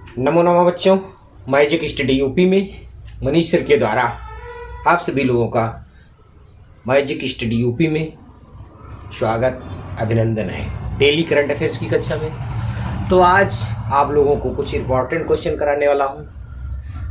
नमो नमः बच्चों। Magic study UP में मनीष सर के द्वारा आप सभी लोगों का मैजिक स्टडी यूपी में स्वागत अभिनंदन है डेली करंट अफेयर्स की कक्षा में। तो आज आप लोगों को कुछ इंपॉर्टेंट क्वेश्चन कराने वाला हूं,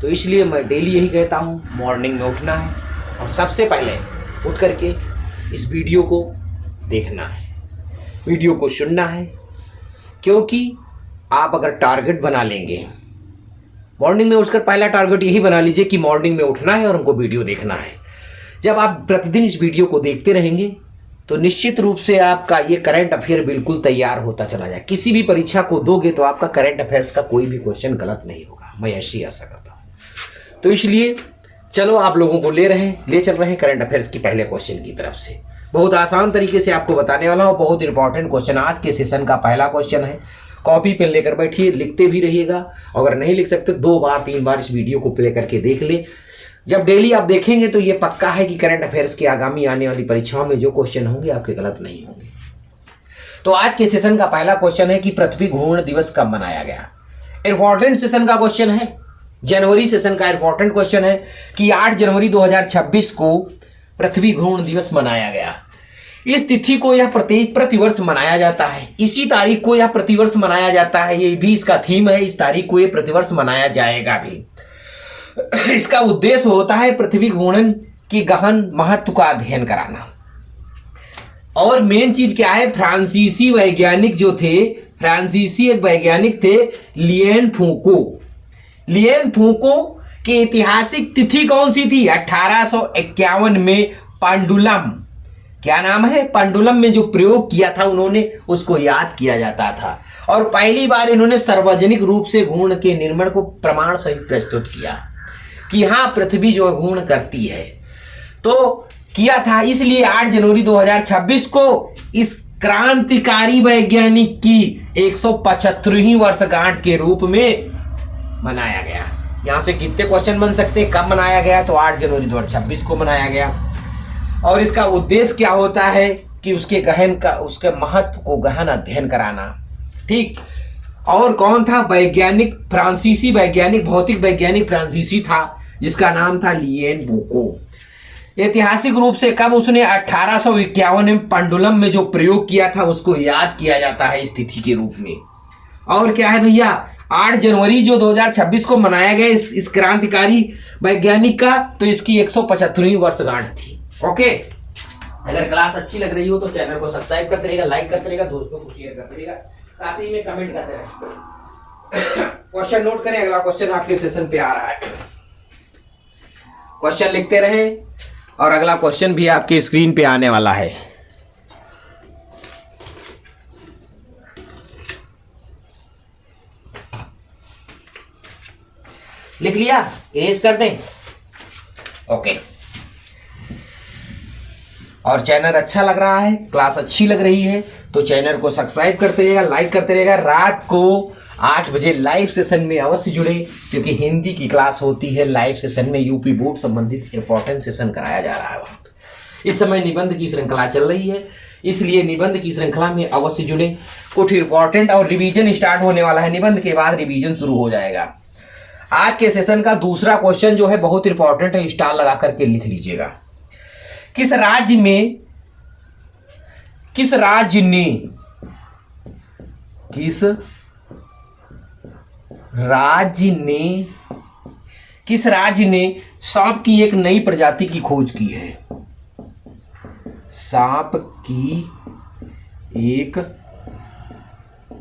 तो इसलिए मैं डेली यही कहता हूं मॉर्निंग में उठना है और सबसे पहले उठ करके इस वीडियो को देखना है, वीडियो को सुनना है, क्योंकि आप अगर टारगेट बना लेंगे मॉर्निंग में उठकर पहला टारगेट यही बना लीजिए कि मॉर्निंग में उठना है और हमको वीडियो देखना है। जब आप प्रतिदिन इस वीडियो को देखते रहेंगे तो निश्चित रूप से आपका ये करंट अफेयर बिल्कुल तैयार होता चला जाए। किसी भी परीक्षा को दोगे तो आपका करंट अफेयर्स का कोई भी क्वेश्चन गलत नहीं होगा, मैं ऐसी आशा करता हूँ। तो इसलिए चलो आप लोगों को ले चल रहे हैं करंट अफेयर्स की पहले क्वेश्चन की तरफ से। बहुत आसान तरीके से आपको बताने वाला हूँ, बहुत इंपॉर्टेंट क्वेश्चन आज के सेशन का पहला क्वेश्चन है। कॉपी पेन लेकर बैठिए, लिखते भी रहिएगा। अगर नहीं लिख सकते 2 बार 3 बार इस वीडियो को प्ले करके देख ले। जब डेली आप देखेंगे तो ये पक्का है कि करंट अफेयर्स की आगामी आने वाली परीक्षाओं में जो क्वेश्चन होंगे आपके गलत नहीं होंगे। तो आज के सेशन का पहला क्वेश्चन है कि पृथ्वी घूर्णन दिवस कब मनाया गया। इंपॉर्टेंट सेशन का क्वेश्चन है, जनवरी सेशन का इंपॉर्टेंट क्वेश्चन है कि 8 जनवरी 2026 को पृथ्वी घूर्णन दिवस मनाया गया। इस तिथि को यह प्रतिवर्ष मनाया जाता है, इसी तारीख को यह प्रतिवर्ष मनाया जाता है। ये भी इसका थीम है, इस तारीख को यह प्रतिवर्ष मनाया जाएगा भी। इसका उद्देश्य होता है पृथ्वी घूर्णन की गहन महत्व का अध्ययन कराना। और मेन चीज क्या है, फ्रांसीसी वैज्ञानिक जो थे, फ्रांसीसी एक वैज्ञानिक थे लिएन फूको। लिएन फूको की ऐतिहासिक तिथि कौन सी थी? 1851 में पेंडुलम, क्या नाम है, पेंडुलम में जो प्रयोग किया था उन्होंने, उसको याद किया जाता था। और पहली बार इन्होंने सार्वजनिक रूप से घूर्णन के निर्माण को प्रमाण सहित प्रस्तुत किया कि हाँ पृथ्वी जो घूर्णन करती है, तो किया था। इसलिए 8 जनवरी 2026 को इस क्रांतिकारी वैज्ञानिक की 175वीं वर्षगांठ के रूप में मनाया गया। यहां से कितने क्वेश्चन बन सकते हैं, कब मनाया गया? तो 8 जनवरी 2026 को मनाया गया। और इसका उद्देश्य क्या होता है कि उसके महत्व को गहन अध्ययन कराना। ठीक। और कौन था वैज्ञानिक? फ्रांसीसी वैज्ञानिक, भौतिक वैज्ञानिक फ्रांसीसी था, जिसका नाम था लिएन फूको। ऐतिहासिक रूप से कब उसने 1851 में पेंडुलम में जो प्रयोग किया था उसको याद किया जाता है इस तिथि के रूप में। और क्या है भैया, 8 जनवरी जो 2026 को मनाया गया इस क्रांतिकारी वैज्ञानिक का, तो इसकी 175वीं वर्षगांठ थी। ओके। अगर क्लास अच्छी लग रही हो तो चैनल को सब्सक्राइब करते रहेगा, लाइक करते रहेगा, दोस्तों को शेयर करते रहेगा, साथ ही में कमेंट करते रहेगा। क्वेश्चन नोट करें, अगला क्वेश्चन आपके सेशन पे आ रहा है। क्वेश्चन लिखते रहें और अगला क्वेश्चन भी आपके स्क्रीन पे आने वाला है। लिख लिया? इरेज कर दें? ओके। और चैनल अच्छा लग रहा है, क्लास अच्छी लग रही है तो चैनल को सब्सक्राइब करते रहेगा, लाइक करते रहेगा। रात को 8 बजे लाइव सेशन में अवश्य जुड़े, क्योंकि हिंदी की क्लास होती है लाइव सेशन में। यूपी बोर्ड संबंधित इंपॉर्टेंट सेशन कराया जा रहा है। इस समय निबंध की श्रृंखला चल रही है, इसलिए निबंध की श्रृंखला में अवश्य जुड़े। कुछ इंपॉर्टेंट और रिवीजन स्टार्ट होने वाला है, निबंध के बाद रिवीजन शुरू हो जाएगा। आज के सेशन का दूसरा क्वेश्चन जो है बहुत इंपॉर्टेंट है, स्टार लगा करके लिख लीजिएगा। किस राज्य ने सांप की एक नई प्रजाति की खोज की है? सांप की एक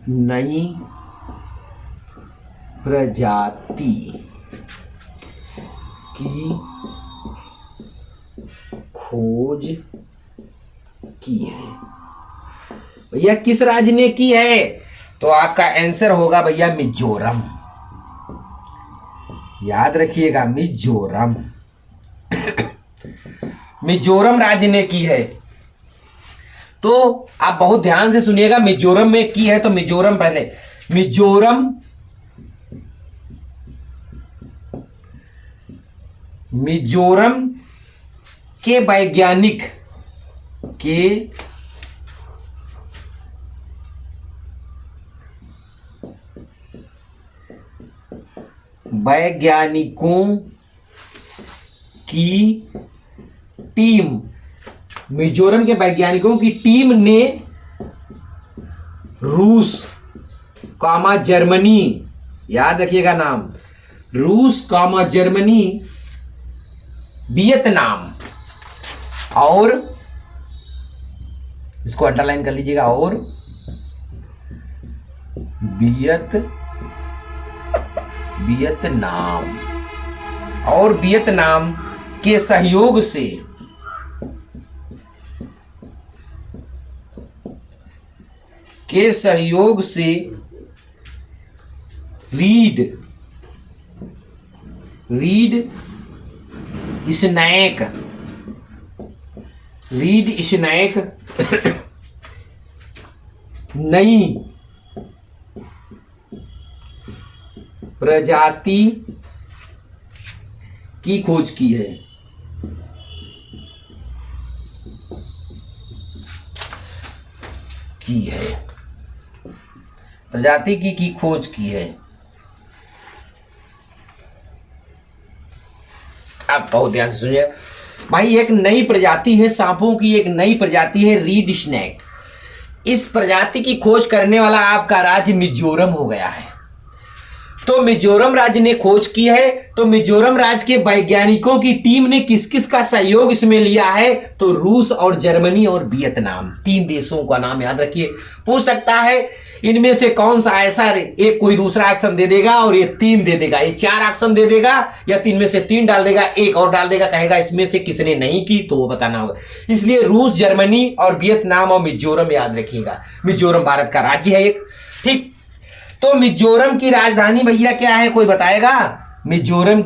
नई प्रजाति की खोज की है। भैया किस राज्य ने की है? तो आपका आंसर होगा भैया मिजोरम। याद रखिएगा, मिजोरम। मिजोरम राज्य ने की है। तो आप बहुत ध्यान से सुनिएगा, मिजोरम में की है तो मिजोरम पहले, मिजोरम के वैज्ञानिक वैज्ञानिकों की टीम, मिजोरम के वैज्ञानिकों की टीम ने रूस कामा जर्मनी, याद रखिएगा नाम, रूस कामा जर्मनी, वियतनाम और, इसको अंडरलाइन कर लीजिएगा, और वियतनाम के सहयोग से रीड स्नैक नई प्रजाति की खोज की है। प्रजाति की खोज की है। आप बहुत ध्यान से सुनिए भाई, एक नई प्रजाति है सांपों की, एक नई प्रजाति है रीड स्नैक। इस प्रजाति की खोज करने वाला आपका राज्य मिजोरम हो गया है। तो मिजोरम राज्य ने खोज की है, तो मिजोरम राज्य के वैज्ञानिकों की टीम ने किस किस का सहयोग इसमें लिया है, तो रूस और जर्मनी और वियतनाम, 3 देशों का नाम याद रखिए। पूछ सकता है इनमें से कौन सा ऐसा, एक कोई दूसरा एक्शन दे देगा और ये 3 दे देगा, ये 4 एक्शन दे देगा या 3 में से 3 डाल देगा, एक और डाल देगा, कहेगा इसमें से किसने नहीं की, तो वो बताना होगा। इसलिए रूस, जर्मनी और वियतनाम और मिजोरम याद रखिएगा। मिजोरम भारत का राज्य है एक, ठीक। तो मिजोरम की राजधानी भैया क्या है, कोई बताएगा? मिजोरम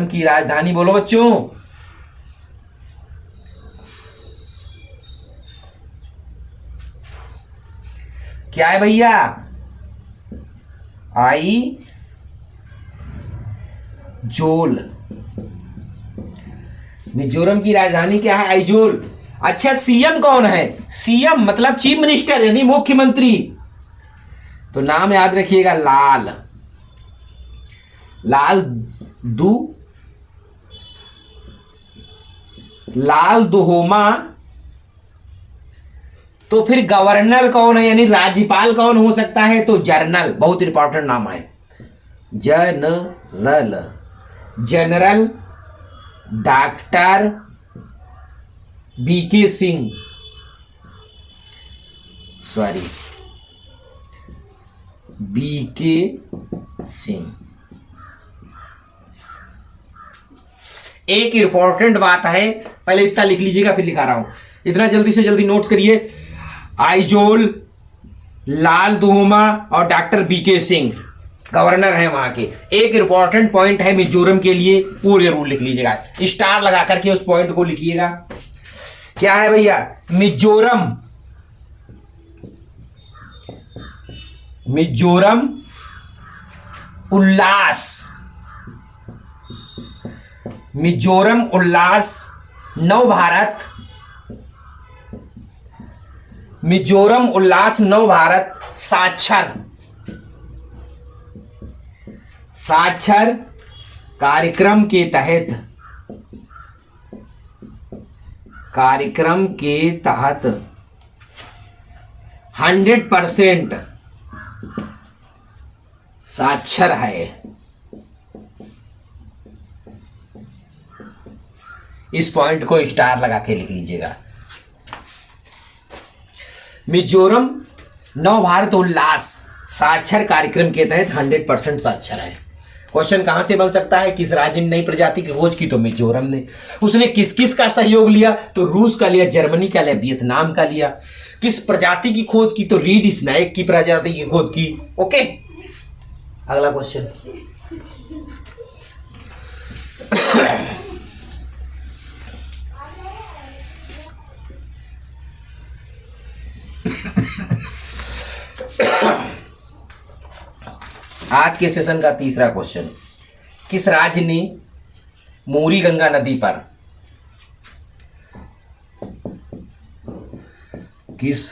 की राजधानी बोलो बच्चों। क्या है भैया? आइजोल। मिजोरम की राजधानी क्या है? आइजोल। अच्छा, सीएम कौन है? सीएम मतलब चीफ मिनिस्टर यानी मुख्यमंत्री। तो नाम याद रखिएगा, लाल दुहोमा। तो फिर गवर्नर कौन है यानी राज्यपाल कौन हो सकता है? तो जनरल, बहुत इंपॉर्टेंट नाम है, general doctor BK Singh, BK Singh. एक इंपॉर्टेंट बात है, पहले इतना लिख लीजिएगा फिर लिखा रहा हूं, इतना जल्दी से जल्दी नोट करिए। आइजोल, लाल दुहोमा और डॉक्टर बीके सिंह गवर्नर हैं वहां के। एक इंपॉर्टेंट पॉइंट है मिजोरम के लिए, पूरे रूल लिख लीजिएगा, स्टार लगा करके उस पॉइंट को लिखिएगा। क्या है भैया? मिजोरम उल्लास नव भारत साक्षर कार्यक्रम के तहत 100% साक्षर है। इस पॉइंट को स्टार लगा के लिख लीजिएगा। मिजोरम नव भारत उल्लास साक्षर कार्यक्रम के तहत 100% साक्षर है। क्वेश्चन कहां से बन सकता है? किस राज्य ने नई प्रजाति की खोज की? तो मिजोरम ने। उसने किस किस का सहयोग लिया? तो रूस का लिया, जर्मनी का लिया, वियतनाम का लिया। किस प्रजाति की खोज की? तो रीड स्नैक की प्रजाति की खोज की। ओके, अगला क्वेश्चन। आज के सेशन का तीसरा क्वेश्चन, किस राज्य ने मोरी गंगा नदी पर किस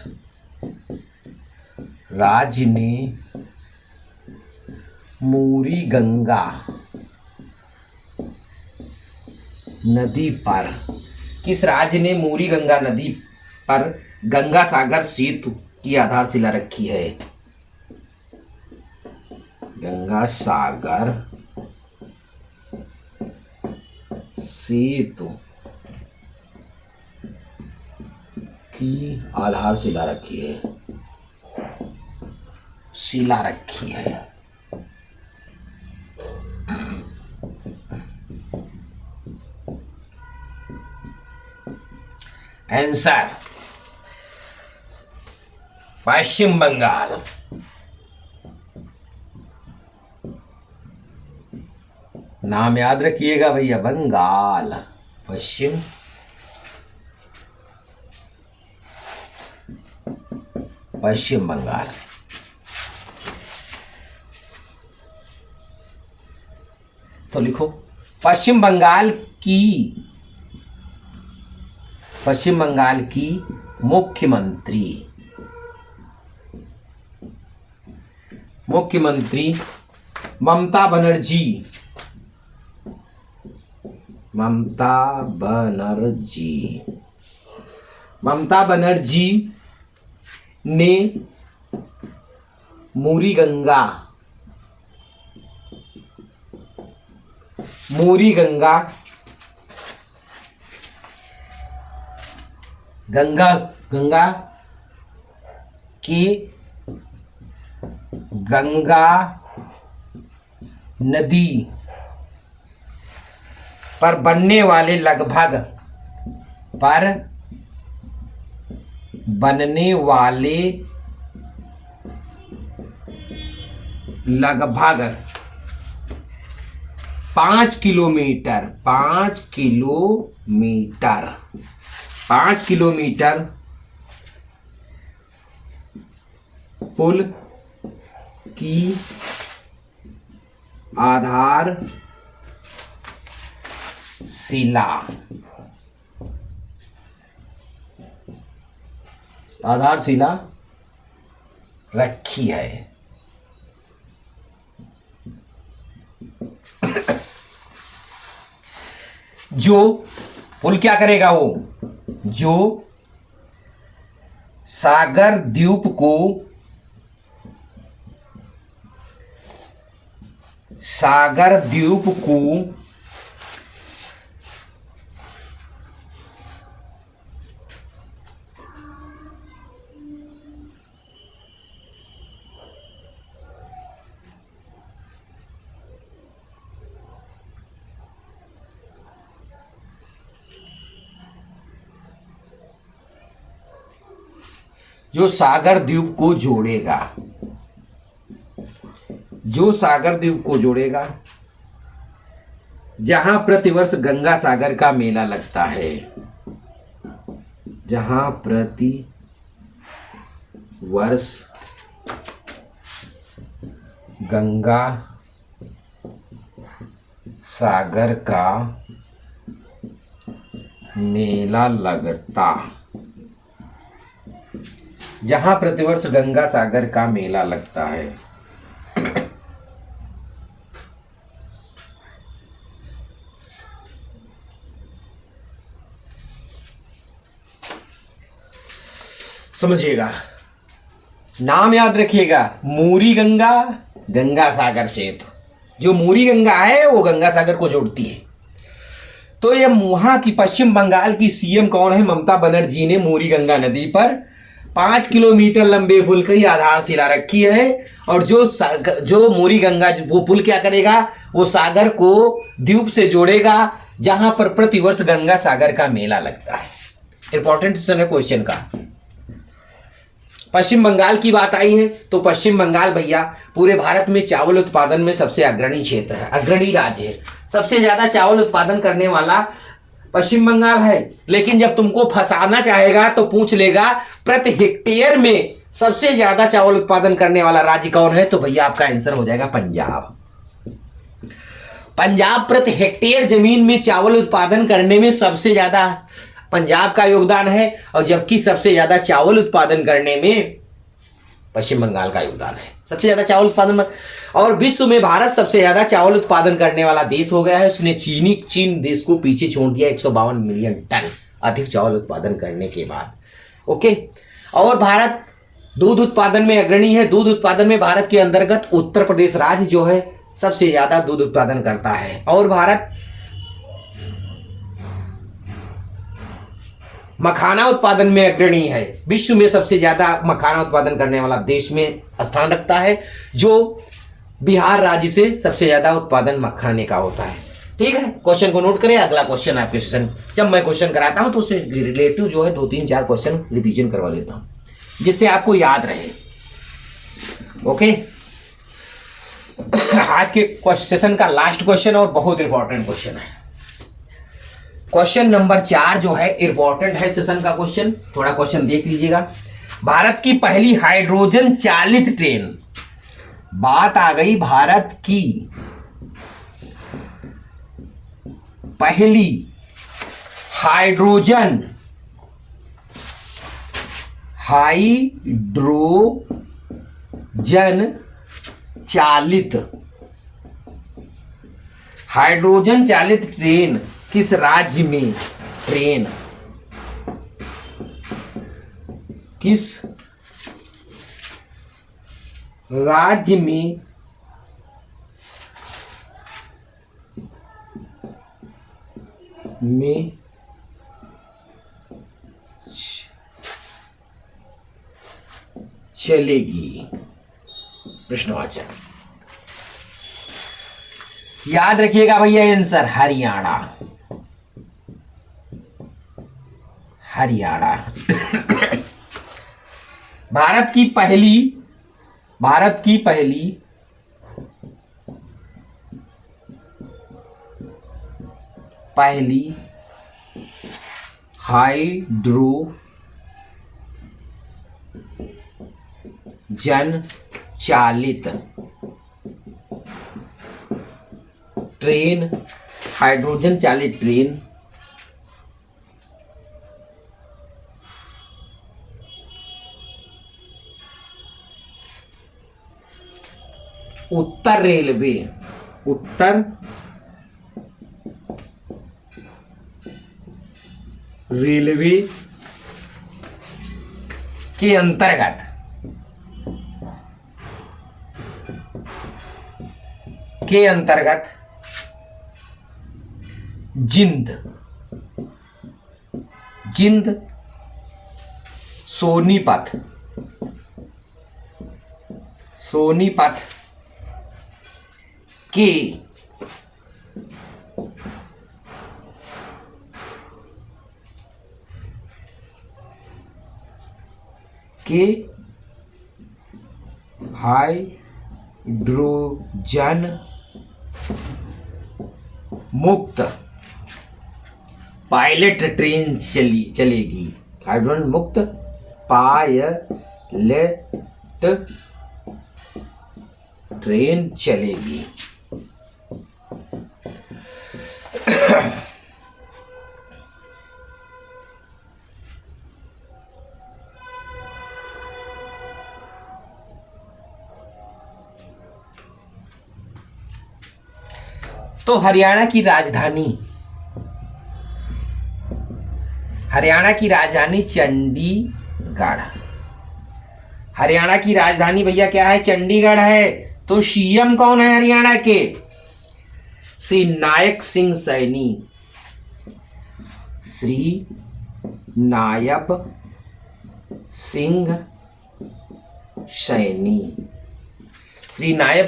राज्य ने मूरी गंगा नदी पर, किस राज्य ने मूरी गंगा नदी पर गंगा सागर सेतु की आधारशिला रखी है? गंगा सागर सेतु की आधारशिला रखी है, शिला रखी है। आंसर पश्चिम बंगाल। नाम याद रखिएगा भैया, बंगाल, पश्चिम बंगाल। तो लिखो पश्चिम बंगाल की मुख्यमंत्री ममता बनर्जी ने मूरी गंगा गंगा नदी पर बनने वाले लगभग 5 किलोमीटर पुल की आधारशिला रखी है। जो पुल क्या करेगा? जो सागर द्वीप को सागर द्वीप को जोड़ेगा, जहां प्रतिवर्ष गंगा सागर का मेला लगता है। गंगा सागर का मेला लगता है। समझिएगा, नाम याद रखिएगा, मूरी गंगा सागर सेतु। जो मूरी गंगा है वो गंगा सागर को जोड़ती है। तो ये वहां की पश्चिम बंगाल की सीएम कौन है? ममता बनर्जी ने मूरी गंगा नदी पर 5 किलोमीटर लंबे पुल की आधारशिला रखी है। और जो मूरी गंगा वो पुल क्या करेगा? वो सागर को द्वीप से जोड़ेगा, जहां पर प्रतिवर्ष गंगा सागर का मेला लगता है। इंपॉर्टेंट है क्वेश्चन का। पश्चिम बंगाल की बात आई है तो पश्चिम बंगाल भैया पूरे भारत में चावल उत्पादन में सबसे अग्रणी क्षेत्र है, अग्रणी राज्य है। सबसे ज्यादा चावल उत्पादन करने वाला पश्चिम बंगाल है। लेकिन जब तुमको फंसाना चाहेगा तो पूछ लेगा प्रति हेक्टेयर में सबसे ज्यादा चावल उत्पादन करने वाला राज्य कौन है? तो भैया आपका आंसर हो जाएगा पंजाब। पंजाब प्रति हेक्टेयर जमीन में चावल उत्पादन करने में सबसे ज्यादा पंजाब का योगदान है। और जबकि सबसे ज्यादा चावल उत्पादन करने में पश्चिम बंगाल का योगदान है। सबसे ज्यादा चावल उत्पादन। और विश्व में भारत सबसे ज्यादा चावल उत्पादन करने वाला देश हो गया है। उसने चीन देश को पीछे छोड़ दिया 152 मिलियन टन अधिक चावल उत्पादन करने के बाद। ओके, और भारत दूध उत्पादन में अग्रणी है। दूध उत्पादन में भारत के अंतर्गत उत्तर प्रदेश राज्य जो है सबसे ज्यादा दूध उत्पादन करता है। और भारत मखाना उत्पादन में अग्रणी है। विश्व में सबसे ज्यादा मखाना उत्पादन करने वाला देश में स्थान रखता है, जो बिहार राज्य से सबसे ज्यादा उत्पादन मखाने का होता है। ठीक है, क्वेश्चन को नोट करें। अगला क्वेश्चन आपके सेशन, जब मैं क्वेश्चन कराता हूं तो उससे रिलेटिव जो है 2-3-4 क्वेश्चन रिवीजन करवा देता हूं जिससे आपको याद रहे। ओके, आज के सेशन का लास्ट क्वेश्चन और बहुत इंपॉर्टेंट क्वेश्चन है। क्वेश्चन नंबर 4 जो है इंपॉर्टेंट है सेशन का क्वेश्चन, थोड़ा क्वेश्चन देख लीजिएगा। भारत की पहली हाइड्रोजन चालित ट्रेन, बात आ गई भारत की पहली हाइड्रोजन चालित ट्रेन किस राज्य में, ट्रेन किस राज्य में चलेगी? प्रश्नवाचक याद रखिएगा भैया, आंसर हरियाणा। हरियाणा भारत की पहली हाइड्रोजन चालित ट्रेन, हाइड्रोजन चालित ट्रेन उत्तर रेलवे के अंतर्गत जिंद सोनीपत के हाइड्रोजन मुक्त पायलट ट्रेन चलेगी। हाइड्रोजन मुक्त पायलट ट्रेन चलेगी। तो हरियाणा की राजधानी चंडीगढ़। हरियाणा की राजधानी भैया क्या है? चंडीगढ़ है। तो सीएम कौन है हरियाणा के? श्री नायब सिंह सैनी। श्री नायब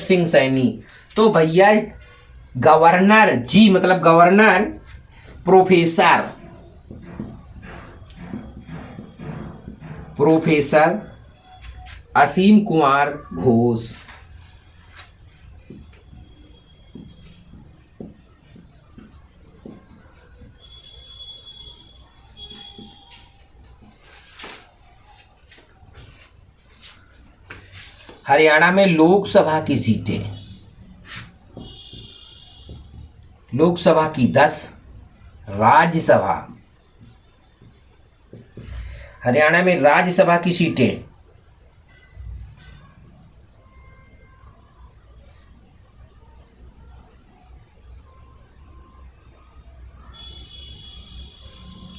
सिंह सैनी। तो भैया गवर्नर जी, मतलब गवर्नर प्रोफेसर असीम कुमार घोष। हरियाणा में लोकसभा की सीटें, लोकसभा की 10, राज्यसभा, हरियाणा में राज्यसभा की सीटें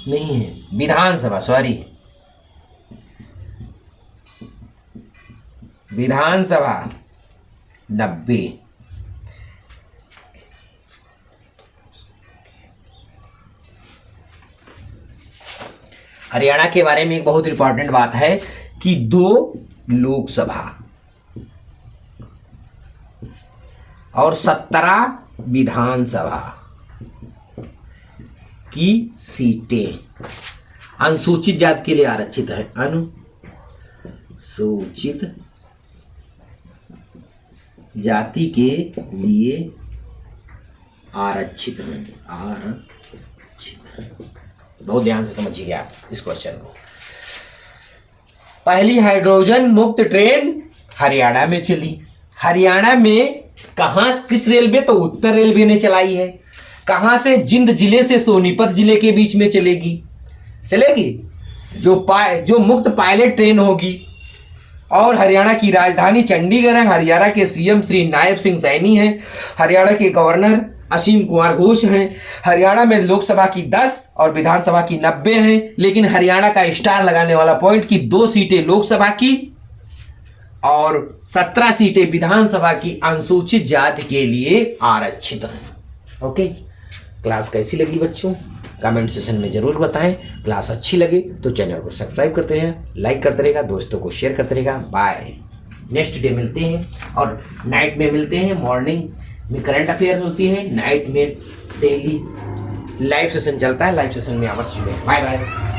नहीं है, विधानसभा, सॉरी, विधानसभा 90। हरियाणा के बारे में एक बहुत इंपॉर्टेंट बात है कि 2 लोकसभा और 17 विधानसभा की सीटें अनुसूचित जाति के लिए आरक्षित है। अनुसूचित जाति के लिए आरक्षित है, बहुत ध्यान से समझिए आप इस क्वेश्चन को। पहली हाइड्रोजन मुक्त ट्रेन हरियाणा में चली। हरियाणा में कहां, किस रेलवे, तो उत्तर रेलवे ने चलाई है। कहां से? जिंद जिले से सोनीपत जिले के बीच में चलेगी जो मुक्त पायलट ट्रेन होगी। और हरियाणा की राजधानी चंडीगढ़ है। हरियाणा के सीएम श्री नायब सिंह सैनी हैं। हरियाणा के गवर्नर असीम कुमार घोष हैं। हरियाणा में लोकसभा की 10 और विधानसभा की 90 हैं। लेकिन हरियाणा का स्टार लगाने वाला पॉइंट कि 2 सीटें लोकसभा की और 17 सीटें विधानसभा की अनुसूचित जाति के लिए आरक्षित हैं। ओके, क्लास कैसी लगी बच्चों? कमेंट सेशन में जरूर बताएं। क्लास अच्छी लगे तो चैनल को सब्सक्राइब करते रहें, लाइक करते रहेगा, दोस्तों को शेयर करते रहेगा। बाय। नेक्स्ट डे मिलते हैं और नाइट में मिलते हैं। मॉर्निंग में करंट अफेयर होती है, नाइट में डेली लाइव सेशन चलता है। लाइव सेशन में अवश्य में। Bye bye.